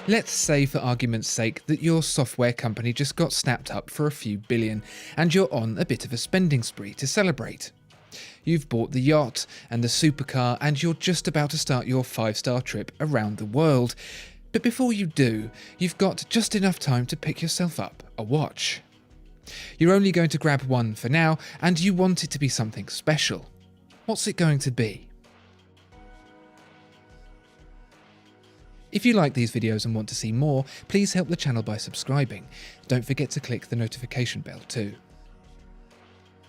Let's say, for argument's sake, that your software company just got snapped up for a few billion, and you're on a bit of a spending spree to celebrate. You've bought the yacht and the supercar, and you're just about to start your 5-star trip around the world. But before you do, you've got just enough time to pick yourself up a watch. You're only going to grab one for now, and you want it to be something special. What's it going to be? If you like these videos and want to see more, please help the channel by subscribing. Don't forget to click the notification bell too.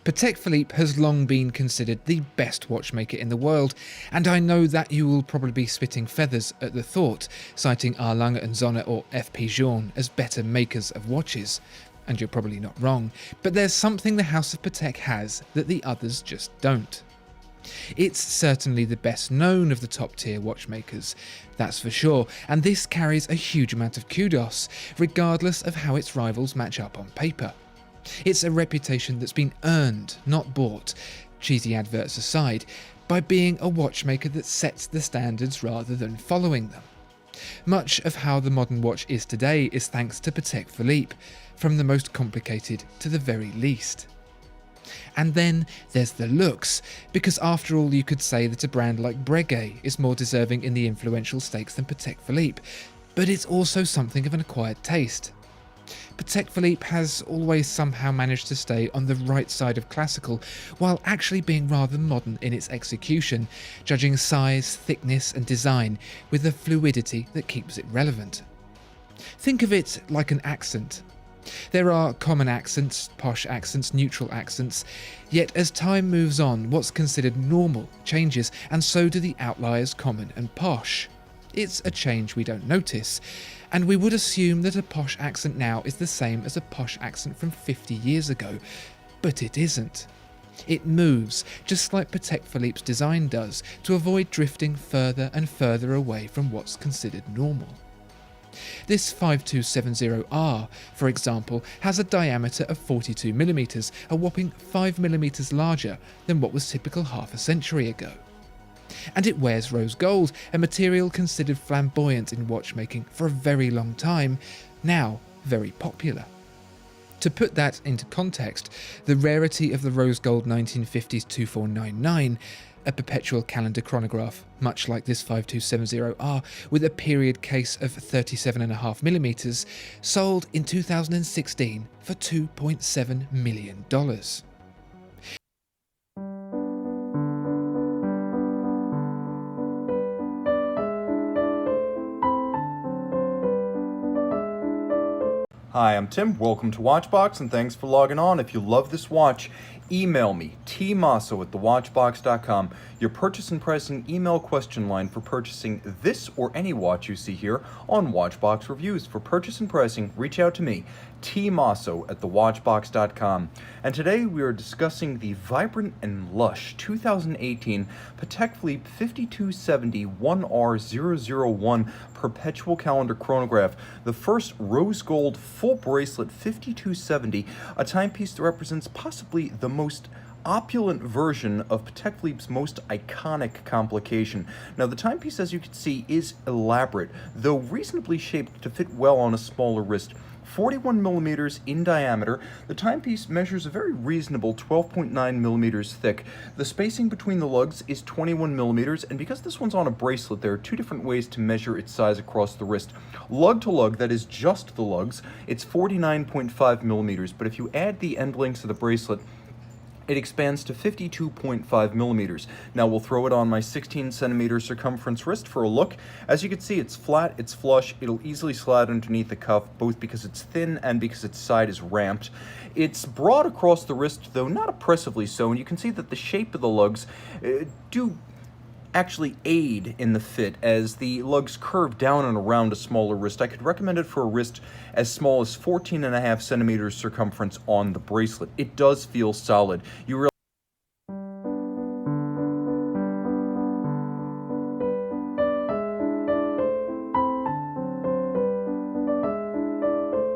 Patek Philippe has long been considered the best watchmaker in the world, and I know that you will probably be spitting feathers at the thought, citing A. Lange & Söhne or F.P. Journe as better makers of watches. And you're probably not wrong, but there's something the House of Patek has that the others just don't. It's certainly the best known of the top tier watchmakers, that's for sure, and this carries a huge amount of kudos, regardless of how its rivals match up on paper. It's a reputation that's been earned, not bought, cheesy adverts aside, by being a watchmaker that sets the standards rather than following them. Much of how the modern watch is today is thanks to Patek Philippe, from the most complicated to the very least. And then there's the looks, because after all you could say that a brand like Breguet is more deserving in the influential stakes than Patek Philippe, but it's also something of an acquired taste. Patek Philippe has always somehow managed to stay on the right side of classical, while actually being rather modern in its execution, judging size, thickness and design with a fluidity that keeps it relevant. Think of it like an accent. There are common accents, posh accents, neutral accents, yet as time moves on, what's considered normal changes, and so do the outliers common and posh. It's a change we don't notice, and we would assume that a posh accent now is the same as a posh accent from 50 years ago, but it isn't. It moves, just like Patek Philippe's design does, to avoid drifting further and further away from what's considered normal. This 5270R, for example, has a diameter of 42mm, a whopping 5mm larger than what was typical half a century ago. And it wears rose gold, a material considered flamboyant in watchmaking for a very long time, now very popular. To put that into context, the rarity of the rose gold 1950s 2499, a perpetual calendar chronograph, much like this 5270R, with a period case of 37.5mm, sold in 2016 for $2.7 million. Hi, I'm Tim. Welcome to WatchBox, and thanks for logging on. If you love this watch, email me, tmasso@thewatchbox.com, your purchase and pricing email question line for purchasing this or any watch you see here on WatchBox Reviews. For purchase and pricing, reach out to me, tmasso@thewatchbox.com. And today we are discussing the vibrant and lush 2018 Patek Philippe 5270-1R001 perpetual calendar chronograph, the first rose gold full bracelet 5270, a timepiece that represents possibly the most opulent version of Patek Philippe's most iconic complication. Now, the timepiece, as you can see, is elaborate, though reasonably shaped to fit well on a smaller wrist. 41mm in diameter, the timepiece measures a very reasonable 12.9mm thick. The spacing between the lugs is 21mm, and because this one's on a bracelet, there are two different ways to measure its size across the wrist. Lug to lug, that is just the lugs, it's 49.5mm, but if you add the end links of the bracelet, it expands to 52.5mm. Now we'll throw it on my 16cm circumference wrist for a look. As you can see, it's flat, it's flush, it'll easily slide underneath the cuff, both because it's thin and because its side is ramped. It's broad across the wrist, though not oppressively so, and you can see that the shape of the lugs do actually aid in the fit as the lugs curve down and around a smaller wrist. I could recommend it for a wrist as small as 14.5 centimeters circumference on the bracelet. It does feel solid. You